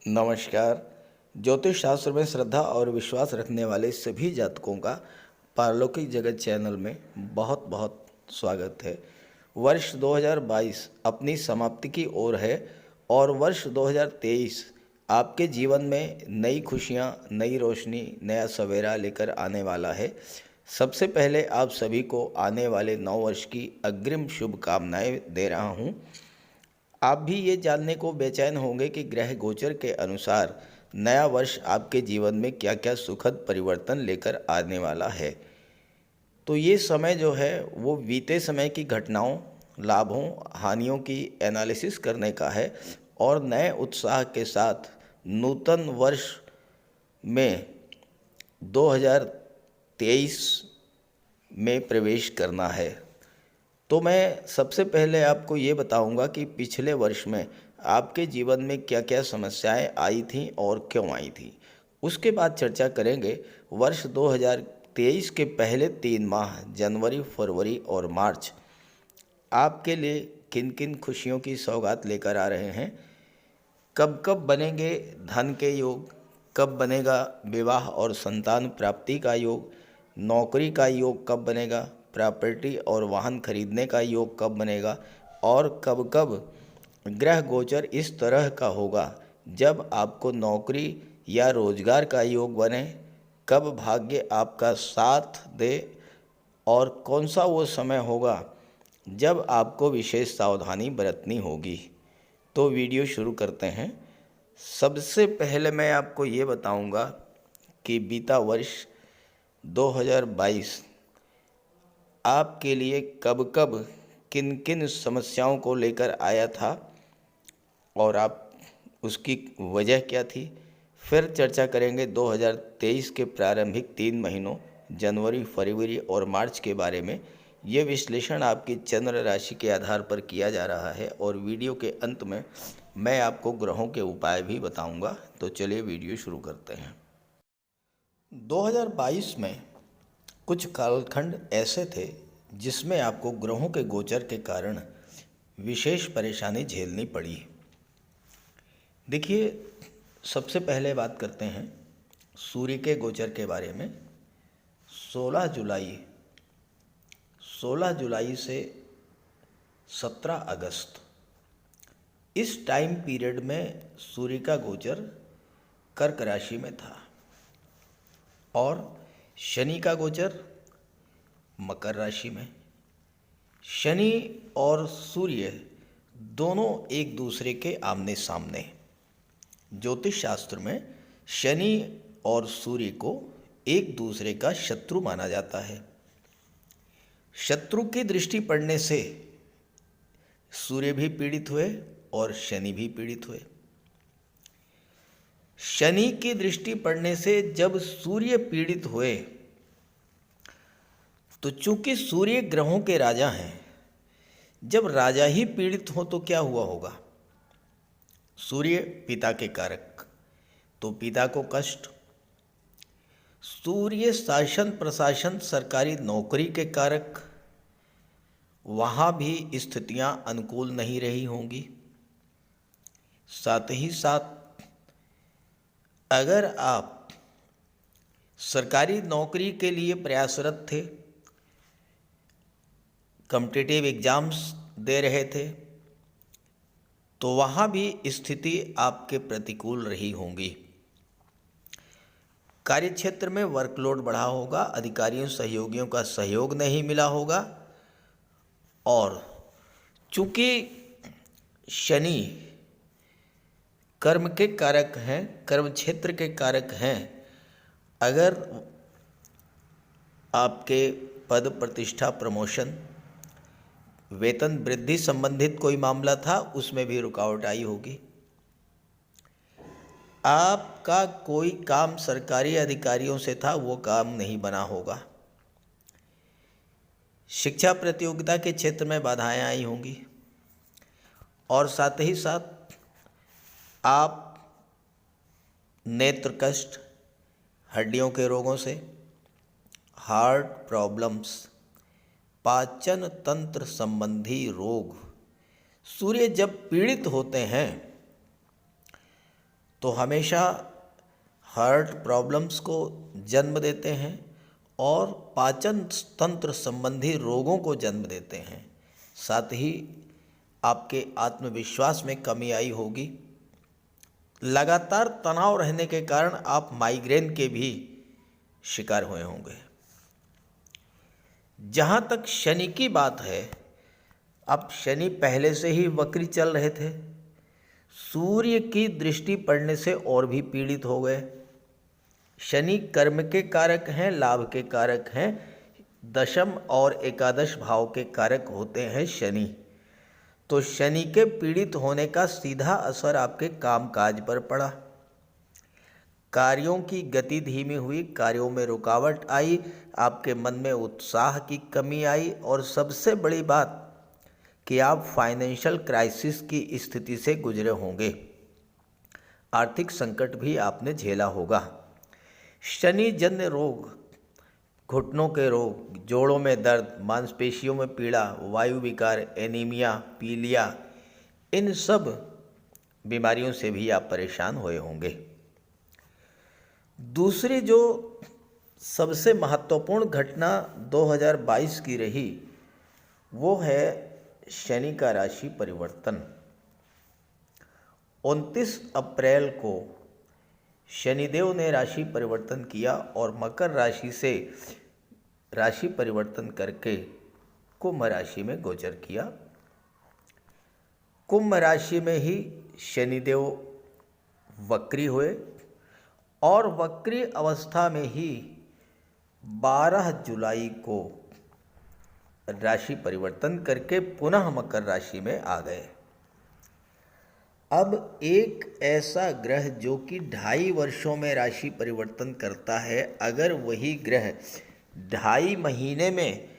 नमस्कार। ज्योतिष शास्त्र में श्रद्धा और विश्वास रखने वाले सभी जातकों का पारलौकिक जगत चैनल में बहुत बहुत स्वागत है। वर्ष 2022 अपनी समाप्ति की ओर है और वर्ष 2023 आपके जीवन में नई खुशियां, नई रोशनी, नया सवेरा लेकर आने वाला है। सबसे पहले आप सभी को आने वाले नव वर्ष की अग्रिम शुभकामनाएं दे रहा हूं। आप भी ये जानने को बेचैन होंगे कि ग्रह गोचर के अनुसार नया वर्ष आपके जीवन में क्या क्या सुखद परिवर्तन लेकर आने वाला है। तो ये समय जो है वो बीते समय की घटनाओं, लाभों, हानियों की एनालिसिस करने का है और नए उत्साह के साथ नूतन वर्ष में 2023 में प्रवेश करना है। तो मैं सबसे पहले आपको ये बताऊंगा कि पिछले वर्ष में आपके जीवन में क्या क्या समस्याएं आई थीं और क्यों आई थीं। उसके बाद चर्चा करेंगे वर्ष 2023 के पहले 3 माह जनवरी, फरवरी और मार्च आपके लिए किन किन खुशियों की सौगात लेकर आ रहे हैं। कब कब बनेंगे धन के योग, कब बनेगा विवाह और संतान प्राप्ति का योग, नौकरी का योग कब बनेगा, प्रॉपर्टी और वाहन खरीदने का योग कब बनेगा और कब कब ग्रह गोचर इस तरह का होगा जब आपको नौकरी या रोजगार का योग बने, कब भाग्य आपका साथ दे और कौन सा वो समय होगा जब आपको विशेष सावधानी बरतनी होगी। तो वीडियो शुरू करते हैं। सबसे पहले मैं आपको ये बताऊंगा कि बीता वर्ष 2022 आपके लिए कब कब किन किन समस्याओं को लेकर आया था और आप उसकी वजह क्या थी। फिर चर्चा करेंगे 2023 के प्रारंभिक 3 महीनों जनवरी, फरवरी और मार्च के बारे में। ये विश्लेषण आपकी चंद्र राशि के आधार पर किया जा रहा है और वीडियो के अंत में मैं आपको ग्रहों के उपाय भी बताऊंगा। तो चलिए वीडियो शुरू करते हैं। 2022 में कुछ कालखंड ऐसे थे जिसमें आपको ग्रहों के गोचर के कारण विशेष परेशानी झेलनी पड़ी। देखिए, सबसे पहले बात करते हैं सूर्य के गोचर के बारे में। 16 जुलाई 16 जुलाई से 17 अगस्त इस टाइम पीरियड में सूर्य का गोचर कर्क राशि में था और शनि का गोचर मकर राशि में। शनि और सूर्य दोनों एक दूसरे के आमने सामने। ज्योतिष शास्त्र में शनि और सूर्य को एक दूसरे का शत्रु माना जाता है। शत्रु की दृष्टि पड़ने से सूर्य भी पीड़ित हुए और शनि भी पीड़ित हुए। शनि की दृष्टि पड़ने से जब सूर्य पीड़ित हुए तो चूंकि सूर्य ग्रहों के राजा हैं, जब राजा ही पीड़ित हो तो क्या हुआ होगा। सूर्य पिता के कारक, तो पिता को कष्ट। सूर्य शासन प्रशासन सरकारी नौकरी के कारक, वहाँ भी स्थितियाँ अनुकूल नहीं रही होंगी। साथ ही साथ अगर आप सरकारी नौकरी के लिए प्रयासरत थे, कॉम्पिटिटिव एग्जाम्स दे रहे थे, तो वहाँ भी स्थिति आपके प्रतिकूल रही होंगी। कार्यक्षेत्र में वर्कलोड बढ़ा होगा, अधिकारियों सहयोगियों का सहयोग नहीं मिला होगा और चूँकि शनि कर्म के कारक हैं, कर्म क्षेत्र के कारक हैं, अगर आपके पद प्रतिष्ठा, प्रमोशन, वेतन वृद्धि संबंधित कोई मामला था, उसमें भी रुकावट आई होगी। आपका कोई काम सरकारी अधिकारियों से था, वो काम नहीं बना होगा। शिक्षा प्रतियोगिता के क्षेत्र में बाधाएं आई होंगी और साथ ही साथ आप नेत्र कष्ट, हड्डियों के रोगों से, हार्ट प्रॉब्लम्स, पाचन तंत्र संबंधी रोग, सूर्य जब पीड़ित होते हैं तो हमेशा हार्ट प्रॉब्लम्स को जन्म देते हैं और पाचन तंत्र संबंधी रोगों को जन्म देते हैं। साथ ही आपके आत्मविश्वास में कमी आई होगी। लगातार तनाव रहने के कारण आप माइग्रेन के भी शिकार हुए होंगे। जहाँ तक शनि की बात है, अब शनि पहले से ही वक्री चल रहे थे, सूर्य की दृष्टि पड़ने से और भी पीड़ित हो गए। शनि कर्म के कारक हैं, लाभ के कारक हैं, दशम और एकादश भाव के कारक होते हैं शनि। तो शनि के पीड़ित होने का सीधा असर आपके कामकाज पर पड़ा। कार्यों की गति धीमी हुई, कार्यों में रुकावट आई, आपके मन में उत्साह की कमी आई और सबसे बड़ी बात कि आप फाइनेंशियल क्राइसिस की स्थिति से गुजरे होंगे। आर्थिक संकट भी आपने झेला होगा। शनि जन्य रोग, घुटनों के रोग, जोड़ों में दर्द, मांसपेशियों में पीड़ा, वायु विकार, एनीमिया, पीलिया, इन सब बीमारियों से भी आप परेशान हुए होंगे। दूसरी जो सबसे महत्वपूर्ण घटना 2022 की रही वो है शनि का राशि परिवर्तन। 29 अप्रैल को शनिदेव ने राशि परिवर्तन किया और मकर राशि से राशि परिवर्तन करके कुंभ राशि में गोचर किया। कुंभ राशि में ही शनिदेव वक्री हुए और वक्री अवस्था में ही 12 जुलाई को राशि परिवर्तन करके पुनः मकर राशि में आ गए। अब एक ऐसा ग्रह जो कि 2.5 वर्षों में राशि परिवर्तन करता है, अगर वही ग्रह 2.5 महीने में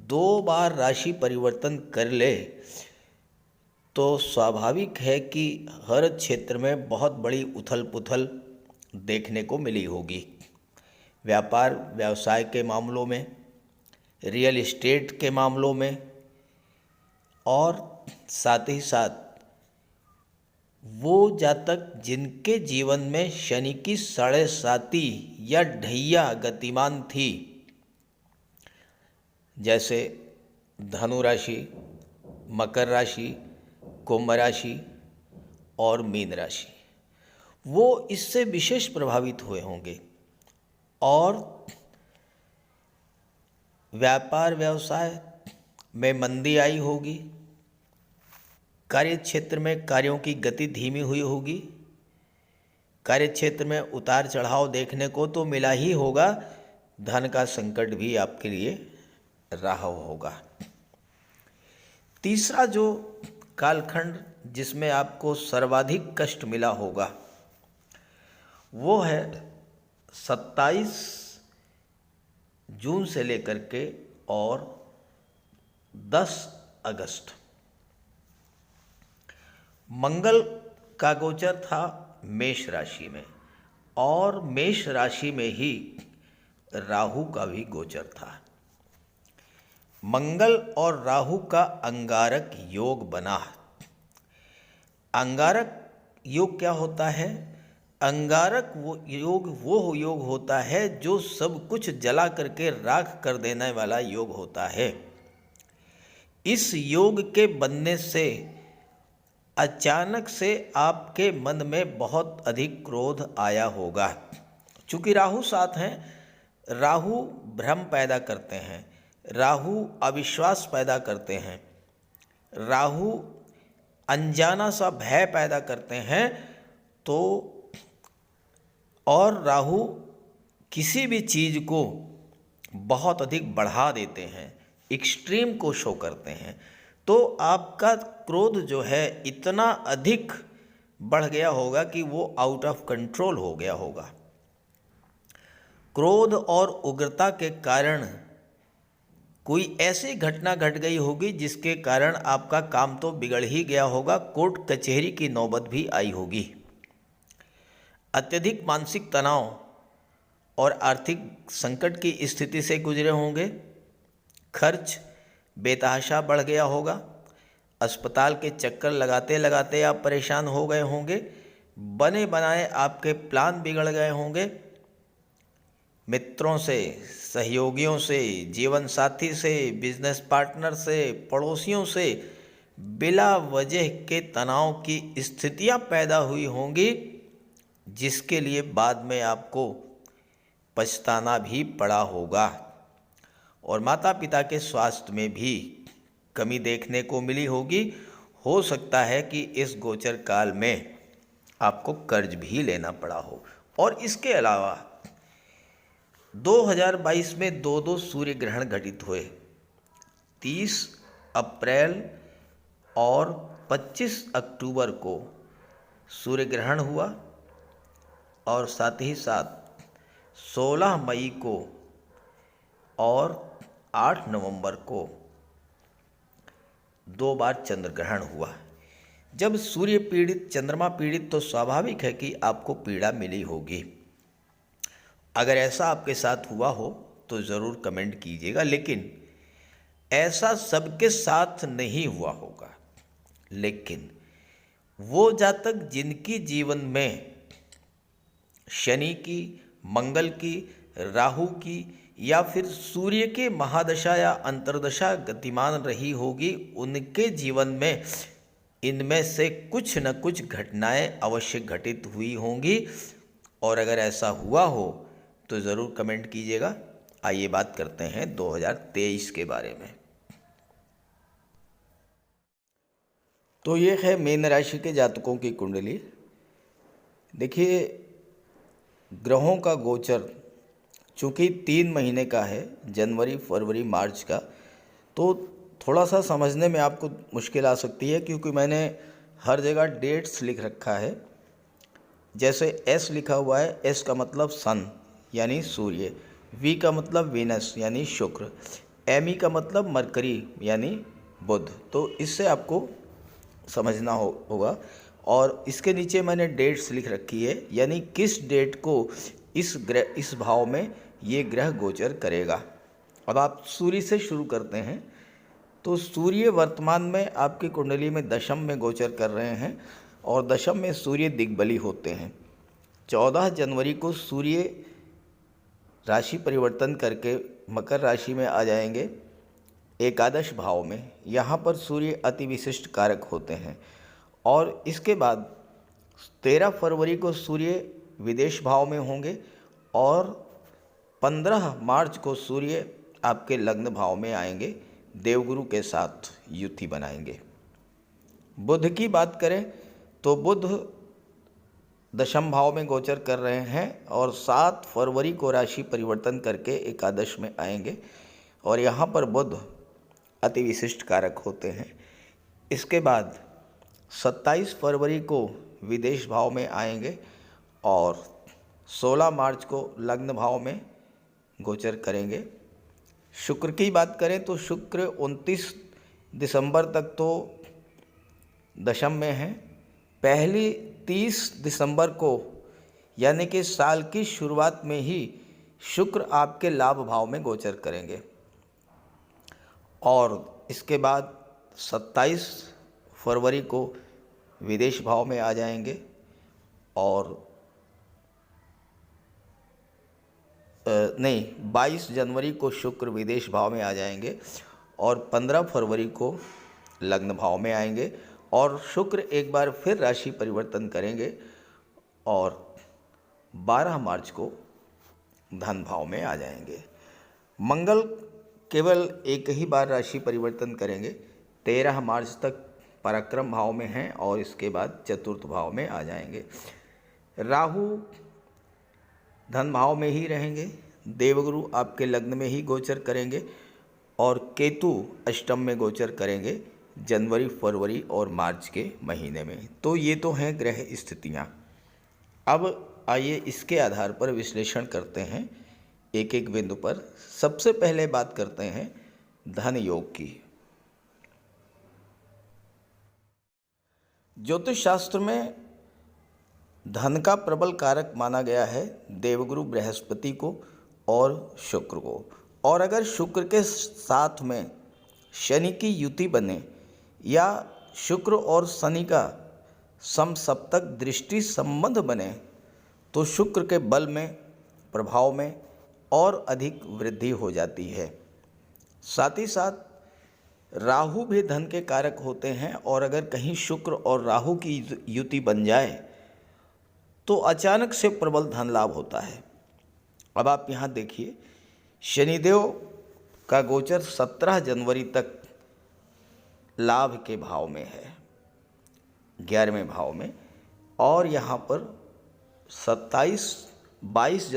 2 बार राशि परिवर्तन कर ले तो स्वाभाविक है कि हर क्षेत्र में बहुत बड़ी उथल पुथल देखने को मिली होगी। व्यापार व्यवसाय के मामलों में, रियल एस्टेट के मामलों में और साथ ही साथ वो जातक जिनके जीवन में शनि की 7.5 या ढैया गतिमान थी, जैसे धनु राशि, मकर राशि, कुंभ राशि और मीन राशि, वो इससे विशेष प्रभावित हुए होंगे और व्यापार व्यवसाय में मंदी आई होगी। कार्य क्षेत्र में कार्यों की गति धीमी हुई होगी। कार्य क्षेत्र में उतार चढ़ाव देखने को तो मिला ही होगा, धन का संकट भी आपके लिए रहा होगा। तीसरा जो कालखंड जिसमें आपको सर्वाधिक कष्ट मिला होगा वो है 27 जून से लेकर के और 10 अगस्त। मंगल का गोचर था मेष राशि में और मेष राशि में ही राहु का भी गोचर था। मंगल और राहु का अंगारक योग बना। अंगारक योग क्या होता है? अंगारक वो योग होता है जो सब कुछ जला करके राख कर देने वाला योग होता है। इस योग के बनने से अचानक से आपके मन में बहुत अधिक क्रोध आया होगा। चूँकि राहु साथ हैं, राहु भ्रम पैदा करते हैं, राहु अविश्वास पैदा करते हैं, राहु अनजाना सा भय पैदा करते हैं। तो और राहु किसी भी चीज़ को बहुत अधिक बढ़ा देते हैं, एक्सट्रीम को शो करते हैं। तो आपका क्रोध जो है इतना अधिक बढ़ गया होगा कि वो आउट ऑफ कंट्रोल हो गया होगा। क्रोध और उग्रता के कारण कोई ऐसी घटना घट गई होगी जिसके कारण आपका काम तो बिगड़ ही गया होगा, कोर्ट कचहरी की नौबत भी आई होगी। अत्यधिक मानसिक तनाव और आर्थिक संकट की स्थिति से गुजरे होंगे। खर्च बेतहाशा बढ़ गया होगा। अस्पताल के चक्कर लगाते लगाते आप परेशान हो गए होंगे। बने बनाए आपके प्लान बिगड़ गए होंगे। मित्रों से, सहयोगियों से, जीवन साथी से, बिजनेस पार्टनर से, पड़ोसियों से बिला वजह के तनाव की स्थितियां पैदा हुई होंगी, जिसके लिए बाद में आपको पछताना भी पड़ा होगा। और माता पिता के स्वास्थ्य में भी कमी देखने को मिली होगी। हो सकता है कि इस गोचर काल में आपको कर्ज भी लेना पड़ा हो। और इसके अलावा 2022 में दो दो सूर्य ग्रहण घटित हुए। 30 अप्रैल और 25 अक्टूबर को सूर्य ग्रहण हुआ और साथ ही साथ 16 मई को और 8 नवंबर को 2 बार चंद्र ग्रहण हुआ। जब सूर्य पीड़ित, चंद्रमा पीड़ित, तो स्वाभाविक है कि आपको पीड़ा मिली होगी। अगर ऐसा आपके साथ हुआ हो तो ज़रूर कमेंट कीजिएगा, लेकिन ऐसा सबके साथ नहीं हुआ होगा। लेकिन वो जातक जिनकी जीवन में शनि की, मंगल की, राहु की या फिर सूर्य के महादशा या अंतर्दशा गतिमान रही होगी, उनके जीवन में इनमें से कुछ न कुछ घटनाएं अवश्य घटित हुई होंगी। और अगर ऐसा हुआ हो तो ज़रूर कमेंट कीजिएगा। आइए बात करते हैं 2023 के बारे में। तो ये है मीन राशि के जातकों की कुंडली। देखिए, ग्रहों का गोचर चूँकि 3 महीने का है, जनवरी, फरवरी, मार्च का, तो थोड़ा सा समझने में आपको मुश्किल आ सकती है, क्योंकि मैंने हर जगह डेट्स लिख रखा है। जैसे एस लिखा हुआ है, एस का मतलब सन यानी सूर्य, वी का मतलब वीनस यानी शुक्र, एम ई का मतलब मरकरी यानी बुध। तो इससे आपको समझना होगा। और इसके नीचे मैंने डेट्स लिख रखी है, यानी किस डेट को इस भाव में ये ग्रह गोचर करेगा। अब आप सूर्य से शुरू करते हैं। तो सूर्य वर्तमान में आपकी कुंडली में दशम में गोचर कर रहे हैं और दशम में सूर्य दिग्बली होते हैं। 14 जनवरी को सूर्य राशि परिवर्तन करके मकर राशि में आ जाएंगे, एकादश भाव में। यहाँ पर सूर्य अति विशिष्ट कारक होते हैं। और इसके बाद 13 फरवरी को सूर्य विदेश भाव में होंगे और 15 मार्च को सूर्य आपके लग्न भाव में आएंगे, देवगुरु के साथ युति बनाएंगे। बुध की बात करें तो बुध दशम भाव में गोचर कर रहे हैं और 7 फरवरी को राशि परिवर्तन करके एकादश में आएंगे और यहाँ पर बुध अति विशिष्ट कारक होते हैं। इसके बाद 27 फरवरी को विदेश भाव में आएंगे और 16 मार्च को लग्न भाव में गोचर करेंगे। शुक्र की बात करें तो शुक्र 29 दिसंबर तक तो दशम में है। पहली 30 दिसंबर को यानी कि साल की शुरुआत में ही शुक्र आपके लाभ भाव में गोचर करेंगे और इसके बाद 27 फरवरी को विदेश भाव में आ जाएंगे और 22 जनवरी को शुक्र विदेश भाव में आ जाएंगे और 15 फरवरी को लग्न भाव में आएंगे और शुक्र एक बार फिर राशि परिवर्तन करेंगे और 12 मार्च को धन भाव में आ जाएंगे। मंगल केवल एक ही बार राशि परिवर्तन करेंगे, 13 मार्च तक पराक्रम भाव में हैं और इसके बाद चतुर्थ भाव में आ जाएंगे। राहु धन भाव में ही रहेंगे, देवगुरु आपके लग्न में ही गोचर करेंगे और केतु अष्टम में गोचर करेंगे जनवरी, फरवरी और मार्च के महीने में। तो ये तो हैं ग्रह स्थितियाँ। अब आइए इसके आधार पर विश्लेषण करते हैं एक एक बिंदु पर। सबसे पहले बात करते हैं धन योग की। ज्योतिष शास्त्र में धन का प्रबल कारक माना गया है देवगुरु बृहस्पति को और शुक्र को। और अगर शुक्र के साथ में शनि की युति बने या शुक्र और शनि का समसप्तक दृष्टि संबंध बने तो शुक्र के बल में, प्रभाव में और अधिक वृद्धि हो जाती है। साथ ही साथ राहु भी धन के कारक होते हैं और अगर कहीं शुक्र और राहु की युति बन जाए तो अचानक से प्रबल धन लाभ होता है। अब आप यहाँ देखिए, शनिदेव का गोचर 17 जनवरी तक लाभ के भाव में है, 11वें भाव में, और यहाँ पर 22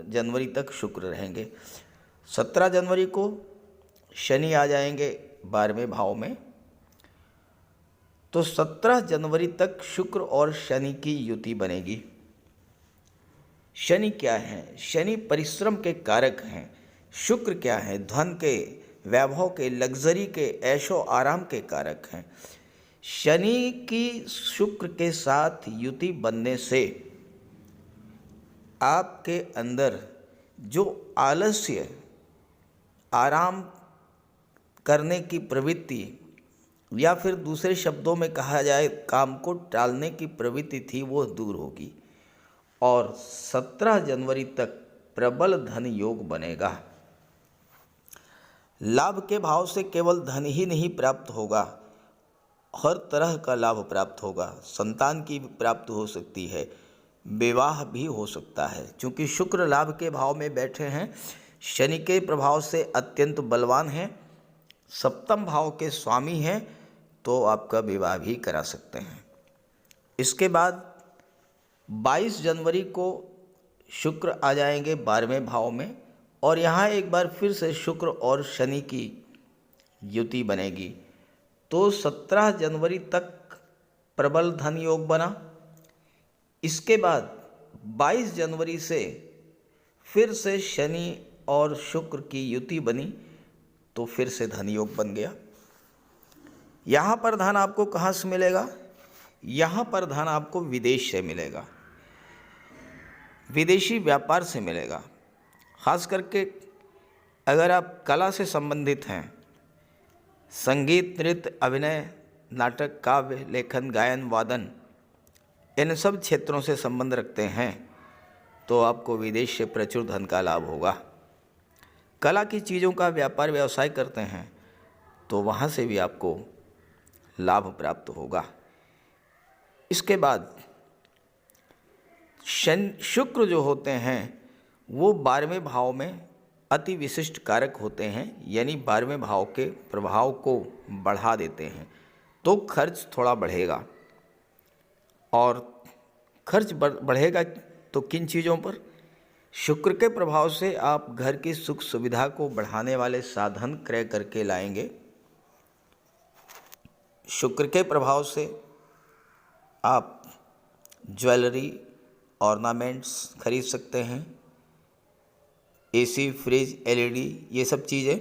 जनवरी तक शुक्र रहेंगे। 17 जनवरी को शनि आ जाएंगे 12वें भाव में, तो 17 जनवरी तक शुक्र और शनि की युति बनेगी। शनि क्या है? शनि परिश्रम के कारक हैं। शुक्र क्या है? धन के, वैभव के, लग्जरी के, ऐशो आराम के कारक हैं। शनि की शुक्र के साथ युति बनने से आपके अंदर जो आलस्य, आराम करने की प्रवृत्ति, या फिर दूसरे शब्दों में कहा जाए काम को टालने की प्रवृत्ति थी, वो दूर होगी और 17 जनवरी तक प्रबल धन योग बनेगा। लाभ के भाव से केवल धन ही नहीं प्राप्त होगा, हर तरह का लाभ प्राप्त होगा। संतान की प्राप्त हो सकती है, विवाह भी हो सकता है, क्योंकि शुक्र लाभ के भाव में बैठे हैं, शनि के प्रभाव से अत्यंत बलवान हैं, सप्तम भाव के स्वामी हैं, तो आपका विवाह भी करा सकते हैं। इसके बाद 22 जनवरी को शुक्र आ जाएंगे 12वें भाव में और यहाँ एक बार फिर से शुक्र और शनि की युति बनेगी, तो 17 जनवरी तक प्रबल धन योग बना। इसके बाद 22 जनवरी से फिर से शनि और शुक्र की युति बनी, तो फिर से धन योग बन गया। यहाँ पर धन आपको कहाँ से मिलेगा? यहाँ पर धन आपको विदेश से मिलेगा, विदेशी व्यापार से मिलेगा। खास करके अगर आप कला से संबंधित हैं, संगीत, नृत्य, अभिनय, नाटक, काव्य, लेखन, गायन, वादन, इन सब क्षेत्रों से संबंध रखते हैं, तो आपको विदेश से प्रचुर धन का लाभ होगा। कला की चीज़ों का व्यापार व्यवसाय करते हैं, तो वहाँ से भी आपको लाभ प्राप्त होगा। इसके बाद शुक्र जो होते हैं वो 12वें भाव में अति विशिष्ट कारक होते हैं, यानी 12वें भाव के प्रभाव को बढ़ा देते हैं, तो खर्च थोड़ा बढ़ेगा। और खर्च बढ़ेगा तो किन चीज़ों पर? शुक्र के प्रभाव से आप घर की सुख सुविधा को बढ़ाने वाले साधन क्रय करके लाएंगे। शुक्र के प्रभाव से आप ज्वेलरी, ऑर्नामेंट्स खरीद सकते हैं, एसी, फ्रिज, एलईडी, ये सब चीज़ें,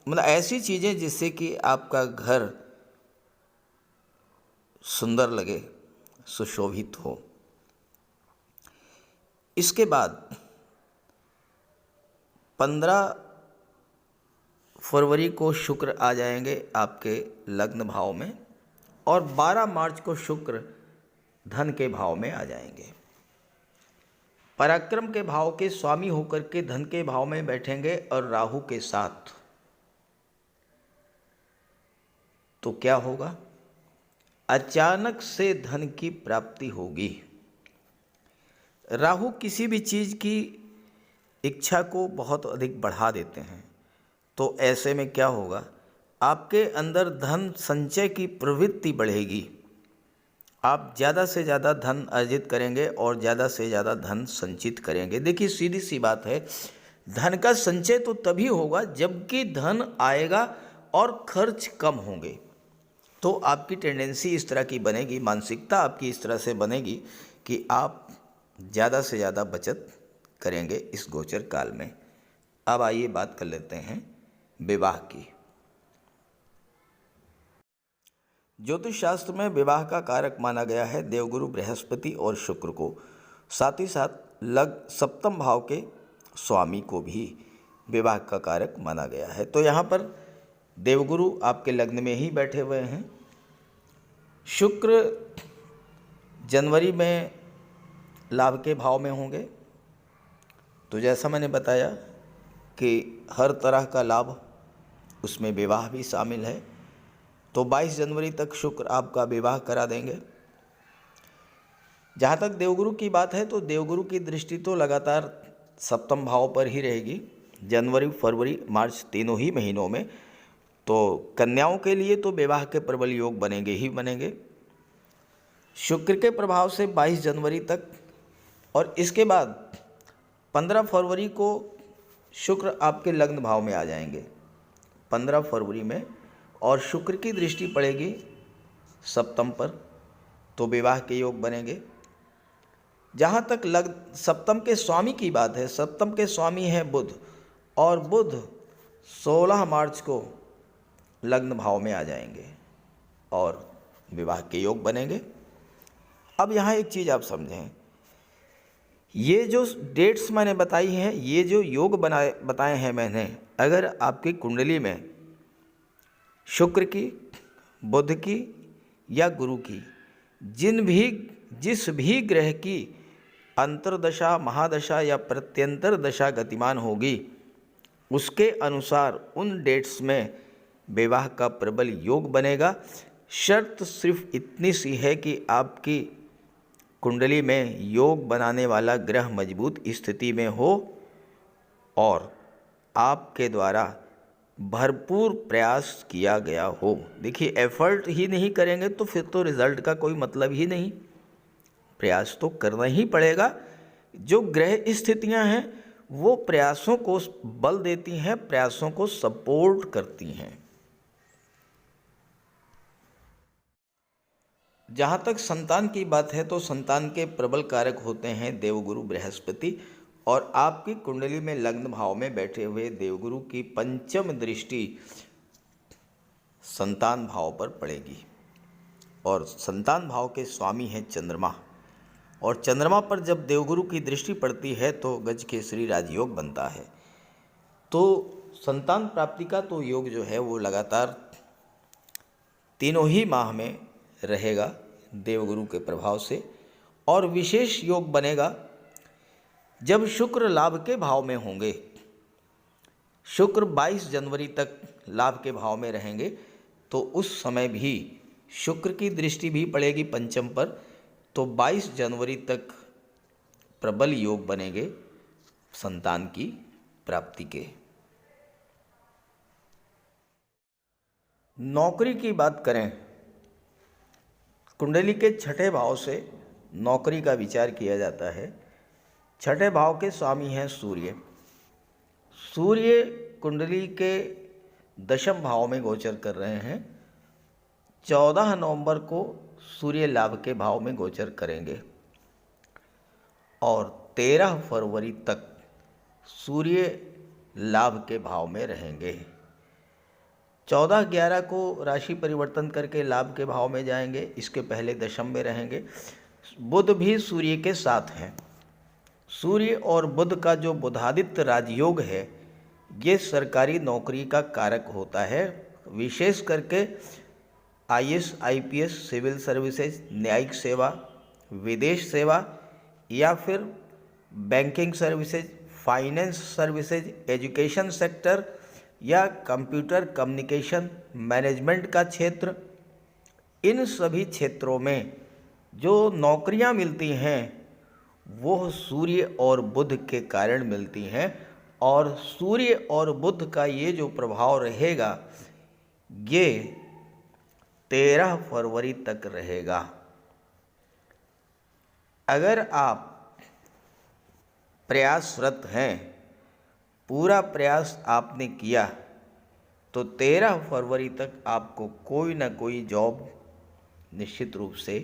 मतलब ऐसी चीज़ें जिससे कि आपका घर सुंदर लगे, सुशोभित हो। इसके बाद 15 फरवरी को शुक्र आ जाएंगे आपके लग्न भाव में और 12 मार्च को शुक्र धन के भाव में आ जाएंगे। पराक्रम के भाव के स्वामी होकर के धन के भाव में बैठेंगे और राहु के साथ, तो क्या होगा? अचानक से धन की प्राप्ति होगी। राहु किसी भी चीज़ की इच्छा को बहुत अधिक बढ़ा देते हैं, तो ऐसे में क्या होगा? आपके अंदर धन संचय की प्रवृत्ति बढ़ेगी, आप ज़्यादा से ज़्यादा धन अर्जित करेंगे और ज़्यादा से ज़्यादा धन संचित करेंगे। देखिए सीधी सी बात है, धन का संचय तो तभी होगा जबकि धन आएगा और खर्च कम होंगे, तो आपकी टेंडेंसी इस तरह की बनेगी, मानसिकता आपकी इस तरह से बनेगी कि आप ज़्यादा से ज़्यादा बचत करेंगे इस गोचर काल में। अब आइए बात कर लेते हैं विवाह की। ज्योतिष शास्त्र में विवाह का कारक माना गया है देवगुरु बृहस्पति और शुक्र को, साथ ही साथ सप्तम भाव के स्वामी को भी विवाह का कारक माना गया है। तो यहाँ पर देवगुरु आपके लग्न में ही बैठे हुए हैं, शुक्र जनवरी में लाभ के भाव में होंगे। तो जैसा मैंने बताया कि हर तरह का लाभ, उसमें विवाह भी शामिल है। तो 22 जनवरी तक शुक्र आपका विवाह करा देंगे। जहाँ तक देवगुरु की बात है तो देवगुरु की दृष्टि तो लगातार सप्तम भाव पर ही रहेगी, जनवरी, फरवरी, मार्च तीनों ही महीनों में। तो कन्याओं के लिए तो विवाह के प्रबल योग बनेंगे ही बनेंगे शुक्र के प्रभाव से 22 जनवरी तक। और इसके बाद 15 फरवरी को शुक्र आपके लग्न भाव में आ जाएंगे, 15 फरवरी में, और शुक्र की दृष्टि पड़ेगी सप्तम पर, तो विवाह के योग बनेंगे। जहाँ तक लग्न सप्तम के स्वामी की बात है, सप्तम के स्वामी हैं बुध, और बुध 16 मार्च को लग्न भाव में आ जाएंगे और विवाह के योग बनेंगे। अब यहाँ एक चीज़ आप समझें, ये जो डेट्स मैंने बताई हैं, ये जो योग बताए हैं मैंने, अगर आपकी कुंडली में शुक्र की, बुध की या गुरु की जिस भी ग्रह की अंतर्दशा, महादशा या प्रत्यंतर दशा गतिमान होगी, उसके अनुसार उन डेट्स में विवाह का प्रबल योग बनेगा। शर्त सिर्फ इतनी सी है कि आपकी कुंडली में योग बनाने वाला ग्रह मजबूत स्थिति में हो और आपके द्वारा भरपूर प्रयास किया गया हो। देखिए, एफर्ट ही नहीं करेंगे तो फिर तो रिजल्ट का कोई मतलब ही नहीं। प्रयास तो करना ही पड़ेगा। जो ग्रह स्थितियां हैं वो प्रयासों को बल देती हैं, प्रयासों को सपोर्ट करती हैं। जहाँ तक संतान की बात है तो संतान के प्रबल कारक होते हैं देवगुरु बृहस्पति, और आपकी कुंडली में लग्न भाव में बैठे हुए देवगुरु की पंचम दृष्टि संतान भाव पर पड़ेगी। और संतान भाव के स्वामी हैं चंद्रमा, और चंद्रमा पर जब देवगुरु की दृष्टि पड़ती है तो गज केसरी राजयोग बनता है। तो संतान प्राप्ति का तो योग जो है वो लगातार तीनों ही माह में रहेगा देवगुरु के प्रभाव से। और विशेष योग बनेगा जब शुक्र लाभ के भाव में होंगे। शुक्र 22 जनवरी तक लाभ के भाव में रहेंगे, तो उस समय भी शुक्र की दृष्टि भी पड़ेगी पंचम पर, तो 22 जनवरी तक प्रबल योग बनेंगे संतान की प्राप्ति के। नौकरी की बात करें, कुंडली के छठे भाव से नौकरी का विचार किया जाता है। छठे भाव के स्वामी हैं सूर्य। सूर्य कुंडली के दशम भाव में गोचर कर रहे हैं। 14 नवंबर को सूर्य लाभ के भाव में गोचर करेंगे और 13 फरवरी तक सूर्य लाभ के भाव में रहेंगे। 14-11 को राशि परिवर्तन करके लाभ के भाव में जाएंगे, इसके पहले दशम में रहेंगे। बुध भी सूर्य के साथ हैं। सूर्य और बुध का जो बुधादित्य राजयोग है, ये सरकारी नौकरी का कारक होता है। विशेष करके आईएएस, आईपीएस, सिविल सर्विसेज, न्यायिक सेवा, विदेश सेवा या फिर banking services, finance services, education sector या कंप्यूटर कम्युनिकेशन मैनेजमेंट का क्षेत्र, इन सभी क्षेत्रों में जो नौकरियां मिलती हैं वो सूर्य और बुध के कारण मिलती हैं। और सूर्य और बुध का ये जो प्रभाव रहेगा ये 13 फरवरी तक रहेगा। अगर आप प्रयासरत हैं, पूरा प्रयास आपने किया, तो 13 फरवरी तक आपको कोई ना कोई जॉब निश्चित रूप से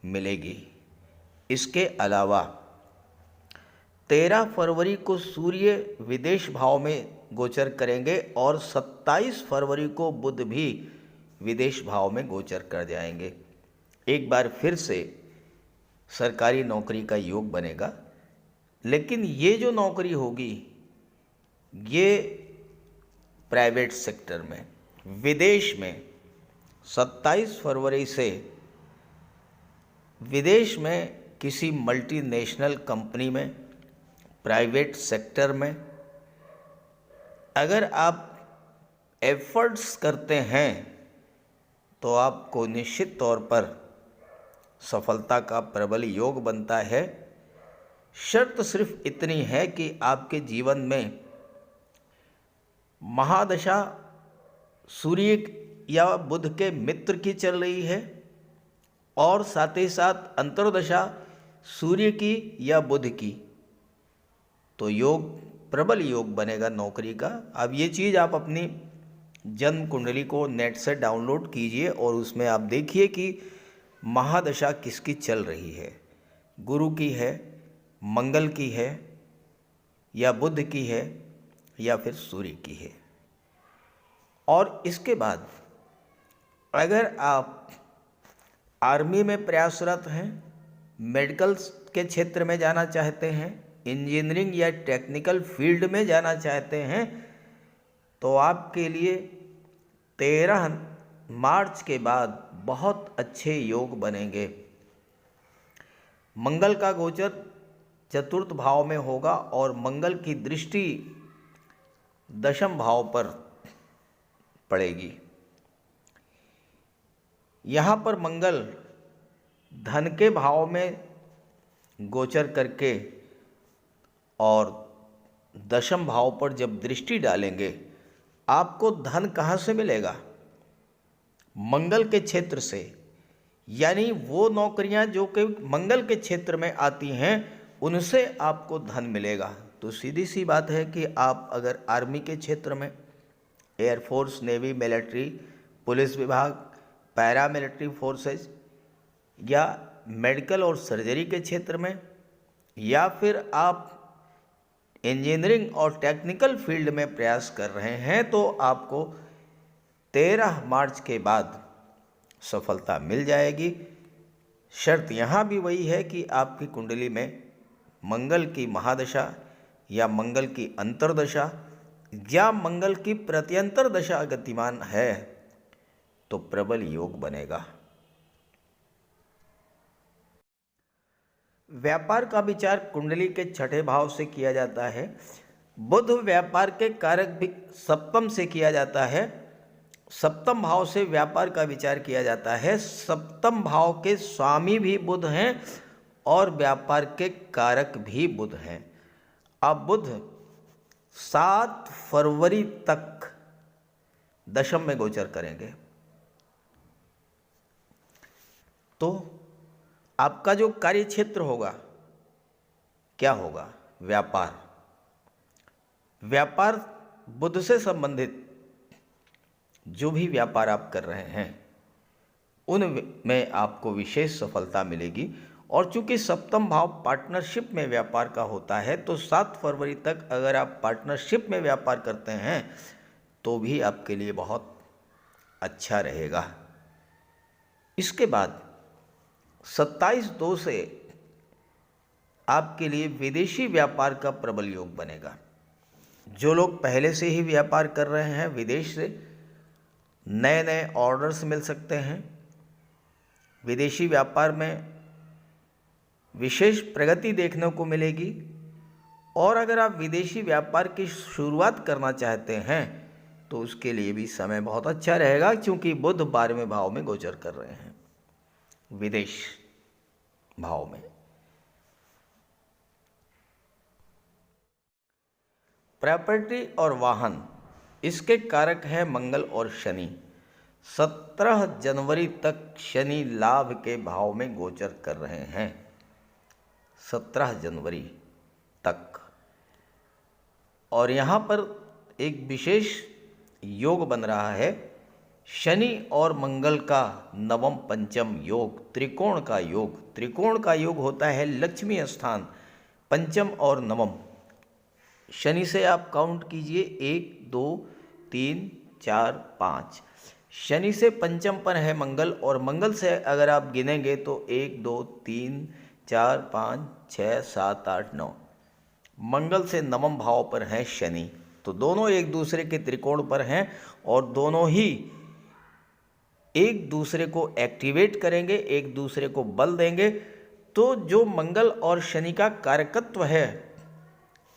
मिलेगी। इसके अलावा 13 फरवरी को सूर्य विदेश भाव में गोचर करेंगे और 27 फरवरी को बुध भी विदेश भाव में गोचर कर जाएंगे। एक बार फिर से सरकारी नौकरी का योग बनेगा, लेकिन ये जो नौकरी होगी ये प्राइवेट सेक्टर में, विदेश में 27 फरवरी से विदेश में किसी मल्टीनेशनल कंपनी में, प्राइवेट सेक्टर में अगर आप एफर्ट्स करते हैं तो आपको निश्चित तौर पर सफलता का प्रबल योग बनता है। शर्त सिर्फ इतनी है कि आपके जीवन में महादशा सूर्य या बुध के मित्र की चल रही है और साथ ही साथ अंतर्दशा सूर्य की या बुध की, तो योग प्रबल योग बनेगा नौकरी का। अब ये चीज़ आप अपनी जन्म कुंडली को नेट से डाउनलोड कीजिए और उसमें आप देखिए कि महादशा किसकी चल रही है, गुरु की है, मंगल की है या बुध की है या फिर सूर्य की है। और इसके बाद अगर आप आर्मी में प्रयासरत हैं, मेडिकल के क्षेत्र में जाना चाहते हैं, इंजीनियरिंग या टेक्निकल फील्ड में जाना चाहते हैं, तो आपके लिए 13 मार्च के बाद बहुत अच्छे योग बनेंगे। मंगल का गोचर चतुर्थ भाव में होगा और मंगल की दृष्टि दशम भाव पर पड़ेगी। यहाँ पर मंगल धन के भाव में गोचर करके और दशम भाव पर जब दृष्टि डालेंगे, आपको धन कहाँ से मिलेगा? मंगल के क्षेत्र से। यानी वो नौकरियां जो कि मंगल के क्षेत्र में आती हैं उनसे आपको धन मिलेगा। तो सीधी सी बात है कि आप अगर आर्मी के क्षेत्र में, एयरफोर्स, नेवी, मिलिट्री, पुलिस विभाग, पैरा मिलिट्री फोर्सेज या मेडिकल और सर्जरी के क्षेत्र में, या फिर आप इंजीनियरिंग और टेक्निकल फील्ड में प्रयास कर रहे हैं, तो आपको 13 मार्च के बाद सफलता मिल जाएगी। शर्त यहाँ भी वही है कि आपकी कुंडली में मंगल की महादशा या मंगल की अंतर्दशा या मंगल की प्रत्यंतर दशा गतिमान है तो प्रबल योग बनेगा। व्यापार का विचार कुंडली के छठे भाव से किया जाता है। बुध व्यापार के कारक भी सप्तम से किया जाता है। सप्तम भाव से व्यापार का विचार किया जाता है। सप्तम भाव के स्वामी भी बुध हैं और व्यापार के कारक भी बुध हैं। अब बुध 7 फरवरी तक दशम में गोचर करेंगे, तो आपका जो कार्य क्षेत्र होगा क्या होगा? व्यापार। व्यापार बुध से संबंधित जो भी व्यापार आप कर रहे हैं उनमें आपको विशेष सफलता मिलेगी। और चूंकि सप्तम भाव पार्टनरशिप में व्यापार का होता है, तो 7 फरवरी तक अगर आप पार्टनरशिप में व्यापार करते हैं तो भी आपके लिए बहुत अच्छा रहेगा। इसके बाद 27/2 से आपके लिए विदेशी व्यापार का प्रबल योग बनेगा। जो लोग पहले से ही व्यापार कर रहे हैं विदेश से, नए नए ऑर्डर्स मिल सकते हैं। विदेशी व्यापार में विशेष प्रगति देखने को मिलेगी। और अगर आप विदेशी व्यापार की शुरुआत करना चाहते हैं तो उसके लिए भी समय बहुत अच्छा रहेगा, क्योंकि बुध 12वें भाव में गोचर कर रहे हैं, विदेश भाव में। प्रॉपर्टी और वाहन, इसके कारक हैं मंगल और शनि। 17 जनवरी तक शनि लाभ के भाव में गोचर कर रहे हैं। 17 जनवरी तक। और यहाँ पर एक विशेष योग बन रहा है, शनि और मंगल का नवम पंचम योग, त्रिकोण का योग। त्रिकोण का योग होता है लक्ष्मी स्थान, पंचम और नवम। शनि से आप काउंट कीजिए 1 2 3 4 5। शनि से पंचम पर है मंगल, और मंगल से अगर आप गिनेंगे तो 1 2 3 4 5 6 7 8 9। मंगल से नवम भाव पर है शनि, तो दोनों एक दूसरे के त्रिकोण पर हैं और दोनों ही एक दूसरे को एक्टिवेट करेंगे, एक दूसरे को बल देंगे, तो जो मंगल और शनि का कारकत्व है,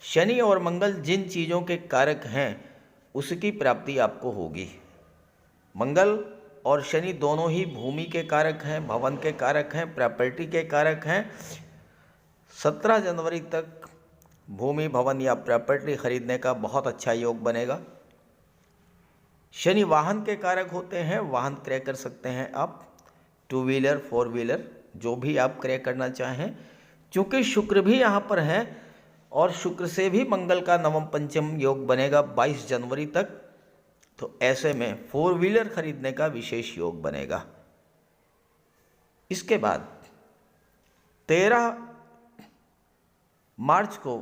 शनि और मंगल जिन चीज़ों के कारक हैं उसकी प्राप्ति आपको होगी। मंगल और शनि दोनों ही भूमि के कारक हैं, भवन के कारक हैं, प्रॉपर्टी के कारक हैं। 17 जनवरी तक भूमि, भवन या प्रॉपर्टी खरीदने का बहुत अच्छा योग बनेगा। शनि वाहन के कारक होते हैं, वाहन क्रय कर सकते हैं आप, 2 व्हीलर 4 व्हीलर जो भी आप क्रय करना चाहें। चूँकि शुक्र भी यहाँ पर है और शुक्र से भी मंगल का नवम पंचम योग बनेगा 22 जनवरी तक, तो ऐसे में 4 व्हीलर खरीदने का विशेष योग बनेगा। इसके बाद 13 मार्च को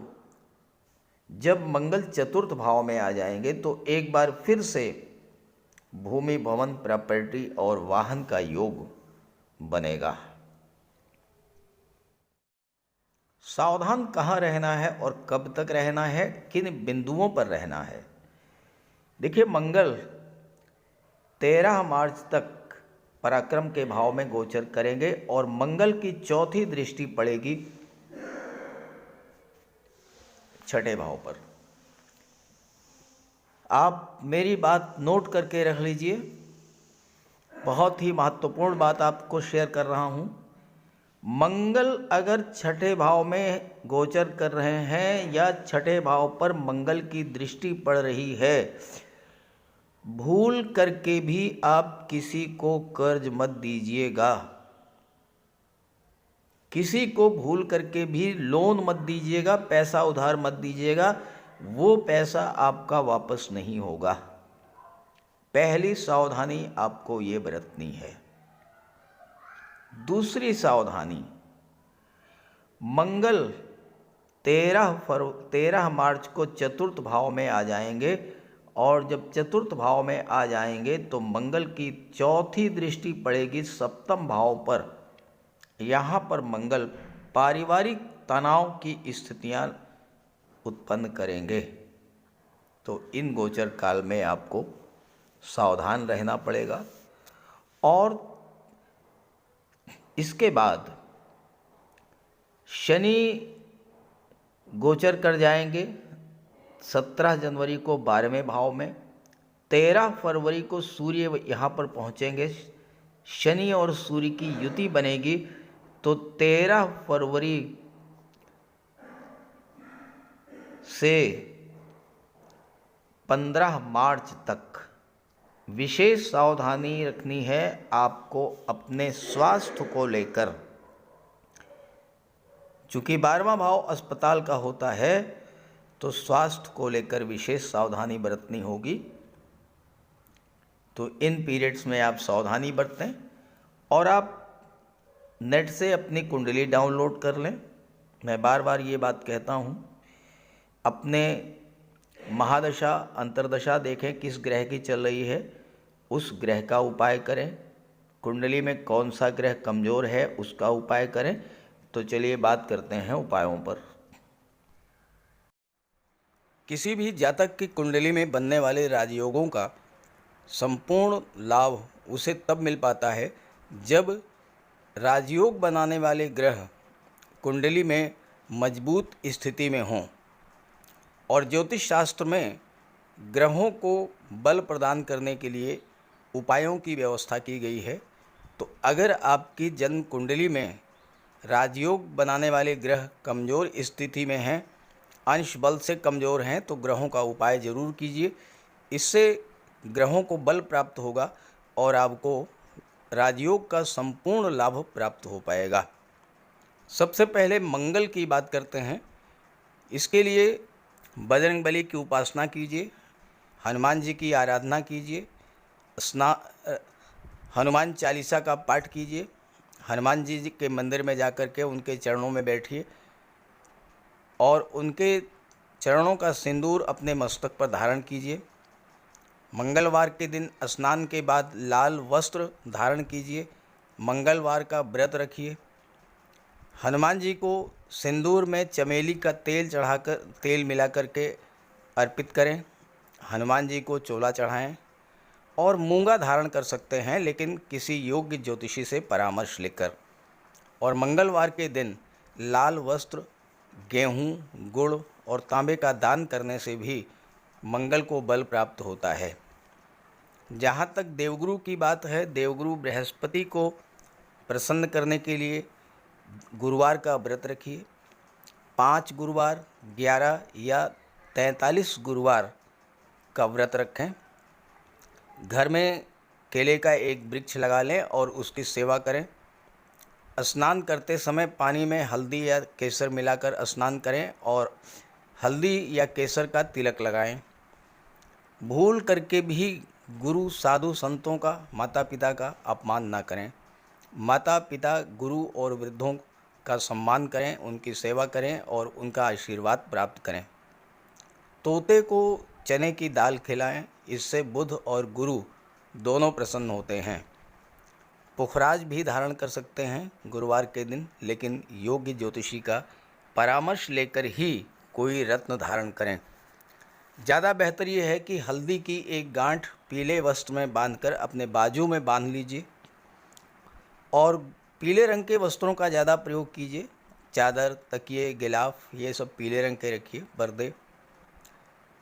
जब मंगल चतुर्थ भाव में आ जाएंगे तो एक बार फिर से भूमि, भवन, प्रॉपर्टी और वाहन का योग बनेगा। सावधान कहाँ रहना है और कब तक रहना है, किन बिंदुओं पर रहना है। देखिए, मंगल 13 मार्च तक पराक्रम के भाव में गोचर करेंगे और मंगल की चौथी दृष्टि पड़ेगी छठे भाव पर। आप मेरी बात नोट करके रख लीजिए, बहुत ही महत्वपूर्ण बात आपको शेयर कर रहा हूँ। मंगल अगर छठे भाव में गोचर कर रहे हैं या छठे भाव पर मंगल की दृष्टि पड़ रही है, भूल करके भी आप किसी को कर्ज मत दीजिएगा, किसी को भूल करके भी लोन मत दीजिएगा, पैसा उधार मत दीजिएगा, वो पैसा आपका वापस नहीं होगा। पहली सावधानी आपको ये बरतनी है। दूसरी सावधानी, मंगल 13 मार्च को चतुर्थ भाव में आ जाएंगे और जब चतुर्थ भाव में आ जाएंगे तो मंगल की चौथी दृष्टि पड़ेगी सप्तम भाव पर। यहाँ पर मंगल पारिवारिक तनाव की स्थितियाँ उत्पन्न करेंगे, तो इन गोचर काल में आपको सावधान रहना पड़ेगा। और इसके बाद शनि गोचर कर जाएंगे 17 जनवरी को 12वें भाव में। 13 फरवरी को सूर्य यहाँ पर पहुँचेंगे, शनि और सूर्य की युति बनेगी, तो 13 फरवरी से 15 मार्च तक विशेष सावधानी रखनी है आपको अपने स्वास्थ्य को लेकर। चूँकि 12वां भाव अस्पताल का होता है तो स्वास्थ्य को लेकर विशेष सावधानी बरतनी होगी। तो इन पीरियड्स में आप सावधानी बरतें और आप नेट से अपनी कुंडली डाउनलोड कर लें। मैं बार बार ये बात कहता हूँ, अपने महादशा अंतर्दशा देखें किस ग्रह की चल रही है, उस ग्रह का उपाय करें। कुंडली में कौन सा ग्रह कमज़ोर है उसका उपाय करें। तो चलिए बात करते हैं उपायों पर। किसी भी जातक की कुंडली में बनने वाले राजयोगों का संपूर्ण लाभ उसे तब मिल पाता है जब राजयोग बनाने वाले ग्रह कुंडली में मजबूत स्थिति में हों। और ज्योतिष शास्त्र में ग्रहों को बल प्रदान करने के लिए उपायों की व्यवस्था की गई है। तो अगर आपकी जन्म कुंडली में राजयोग बनाने वाले ग्रह कमज़ोर स्थिति में हैं, अंश बल से कमज़ोर हैं, तो ग्रहों का उपाय ज़रूर कीजिए। इससे ग्रहों को बल प्राप्त होगा और आपको राजयोग का संपूर्ण लाभ प्राप्त हो पाएगा। सबसे पहले मंगल की बात करते हैं। इसके लिए बजरंगबली की उपासना कीजिए, हनुमान जी की आराधना कीजिए, हनुमान चालीसा का पाठ कीजिए, हनुमान जी के मंदिर में जाकर के उनके चरणों में बैठिए और उनके चरणों का सिंदूर अपने मस्तक पर धारण कीजिए। मंगलवार के दिन स्नान के बाद लाल वस्त्र धारण कीजिए, मंगलवार का व्रत रखिए। हनुमान जी को सिंदूर में चमेली का तेल मिला करके अर्पित करें। हनुमान जी को चोला चढ़ाएं और मूंगा धारण कर सकते हैं, लेकिन किसी योग्य ज्योतिषी से परामर्श लेकर। और मंगलवार के दिन लाल वस्त्र, गेहूं, गुड़ और तांबे का दान करने से भी मंगल को बल प्राप्त होता है। जहाँ तक देवगुरु की बात है, देवगुरु बृहस्पति को प्रसन्न करने के लिए गुरुवार का व्रत रखिए। 5 गुरुवार, 11 या 43 गुरुवार का व्रत रखें। घर में केले का एक वृक्ष लगा लें और उसकी सेवा करें। स्नान करते समय पानी में हल्दी या केसर मिलाकर स्नान करें और हल्दी या केसर का तिलक लगाएं। भूल करके भी गुरु, साधु, संतों का, माता पिता का अपमान ना करें। माता पिता, गुरु और वृद्धों का सम्मान करें, उनकी सेवा करें और उनका आशीर्वाद प्राप्त करें। तोते को चने की दाल खिलाएं, इससे बुध और गुरु दोनों प्रसन्न होते हैं। पुखराज भी धारण कर सकते हैं गुरुवार के दिन, लेकिन योग्य ज्योतिषी का परामर्श लेकर ही कोई रत्न धारण करें। ज़्यादा बेहतर ये है कि हल्दी की एक गांठ पीले वस्त्र में बांधकर अपने बाजू में बांध लीजिए और पीले रंग के वस्त्रों का ज़्यादा प्रयोग कीजिए। चादर, तकिए, गिलाफ ये सब पीले रंग के रखिए, पर्दे।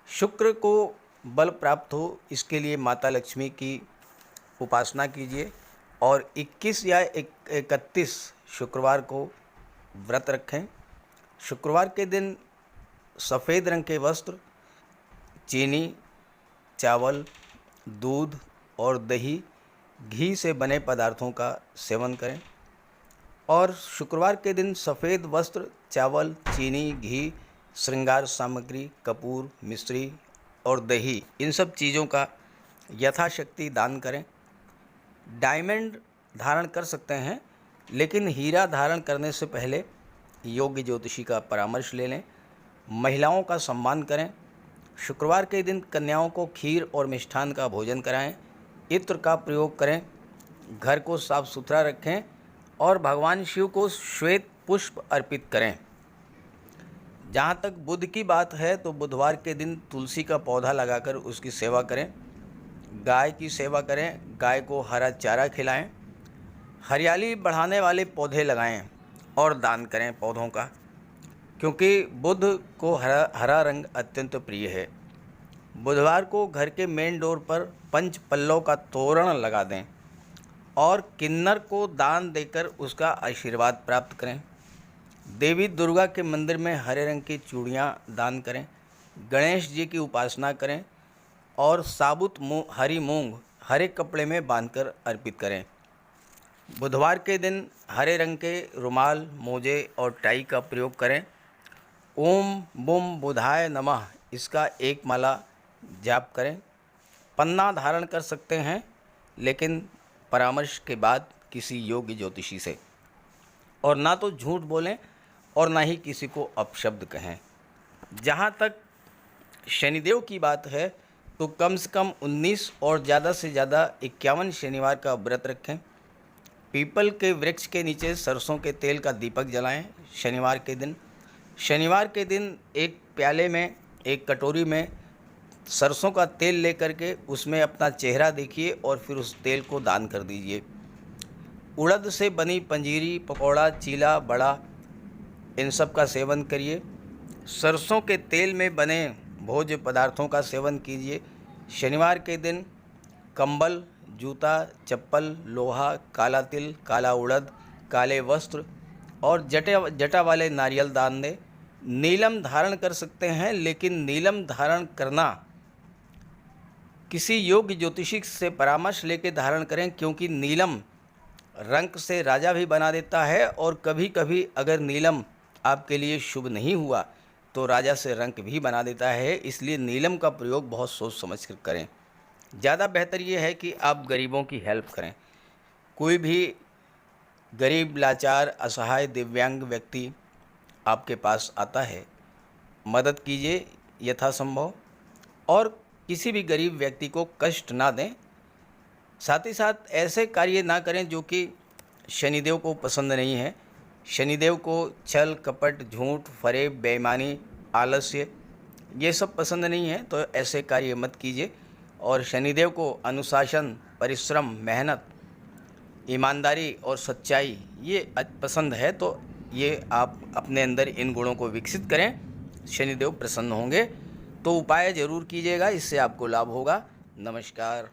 शुक्र को बल प्राप्त हो, इसके लिए माता लक्ष्मी की उपासना कीजिए और 21 या 31 शुक्रवार को व्रत रखें। शुक्रवार के दिन सफ़ेद रंग के वस्त्र, चीनी, चावल, दूध और दही, घी से बने पदार्थों का सेवन करें। और शुक्रवार के दिन सफ़ेद वस्त्र, चावल, चीनी, घी, श्रृंगार सामग्री, कपूर, मिश्री और दही, इन सब चीज़ों का यथाशक्ति दान करें। डायमंड धारण कर सकते हैं, लेकिन हीरा धारण करने से पहले योग्य ज्योतिषी का परामर्श ले लें। महिलाओं का सम्मान करें। शुक्रवार के दिन कन्याओं को खीर और मिष्ठान का भोजन कराएं। इत्र का प्रयोग करें। घर को साफ सुथरा रखें और भगवान शिव को श्वेत पुष्प अर्पित करें। जहाँ तक बुध की बात है, तो बुधवार के दिन तुलसी का पौधा लगाकर उसकी सेवा करें। गाय की सेवा करें, गाय को हरा चारा खिलाएं। हरियाली बढ़ाने वाले पौधे लगाएं और दान करें पौधों का, क्योंकि बुध को हरा रंग अत्यंत प्रिय है। बुधवार को घर के मेन डोर पर 5 पल्लों का तोरण लगा दें और किन्नर को दान देकर उसका आशीर्वाद प्राप्त करें। देवी दुर्गा के मंदिर में हरे रंग की चूड़ियाँ दान करें। गणेश जी की उपासना करें और साबुत हरी मूंग हरे कपड़े में बांधकर अर्पित करें। बुधवार के दिन हरे रंग के रुमाल, मोजे और टाई का प्रयोग करें। ओम बुम बुधाय नमः इसका एक माला जाप करें। पन्ना धारण कर सकते हैं, लेकिन परामर्श के बाद किसी योग्य ज्योतिषी से। और ना तो झूठ बोलें और ना ही किसी को अपशब्द कहें। जहाँ तक शनिदेव की बात है, तो कम से कम 19 और ज़्यादा से ज़्यादा 51 शनिवार का व्रत रखें। पीपल के वृक्ष के नीचे सरसों के तेल का दीपक जलाएं शनिवार के दिन। शनिवार के दिन एक प्याले में, एक कटोरी में सरसों का तेल लेकर के उसमें अपना चेहरा देखिए और फिर उस तेल को दान कर दीजिए। उड़द से बनी पंजीरी, पकौड़ा, चीला, बड़ा, इन सब का सेवन करिए। सरसों के तेल में बने भोज्य पदार्थों का सेवन कीजिए। शनिवार के दिन कंबल, जूता, चप्पल, लोहा, काला तिल, काला उड़द, काले वस्त्र और जटा वाले नारियल दान दें। नीलम धारण कर सकते हैं, लेकिन नीलम धारण करना किसी योग्य ज्योतिषी से परामर्श लेकर धारण करें, क्योंकि नीलम रंग से राजा भी बना देता है और कभी कभी अगर नीलम आपके लिए शुभ नहीं हुआ तो राजा से रंक भी बना देता है। इसलिए नीलम का प्रयोग बहुत सोच समझ कर करें। ज़्यादा बेहतर ये है कि आप गरीबों की हेल्प करें। कोई भी गरीब, लाचार, असहाय, दिव्यांग व्यक्ति आपके पास आता है, मदद कीजिए यथासंभव और किसी भी गरीब व्यक्ति को कष्ट ना दें। साथ ही साथ ऐसे कार्य ना करें जो कि शनिदेव को पसंद नहीं है। शनिदेव को छल, कपट, झूठ, फरेब, बेईमानी, आलस्य ये सब पसंद नहीं है, तो ऐसे कार्य मत कीजिए। और शनिदेव को अनुशासन, परिश्रम, मेहनत, ईमानदारी और सच्चाई ये पसंद है, तो ये आप अपने अंदर इन गुणों को विकसित करें, शनिदेव प्रसन्न होंगे। तो उपाय ज़रूर कीजिएगा, इससे आपको लाभ होगा। नमस्कार।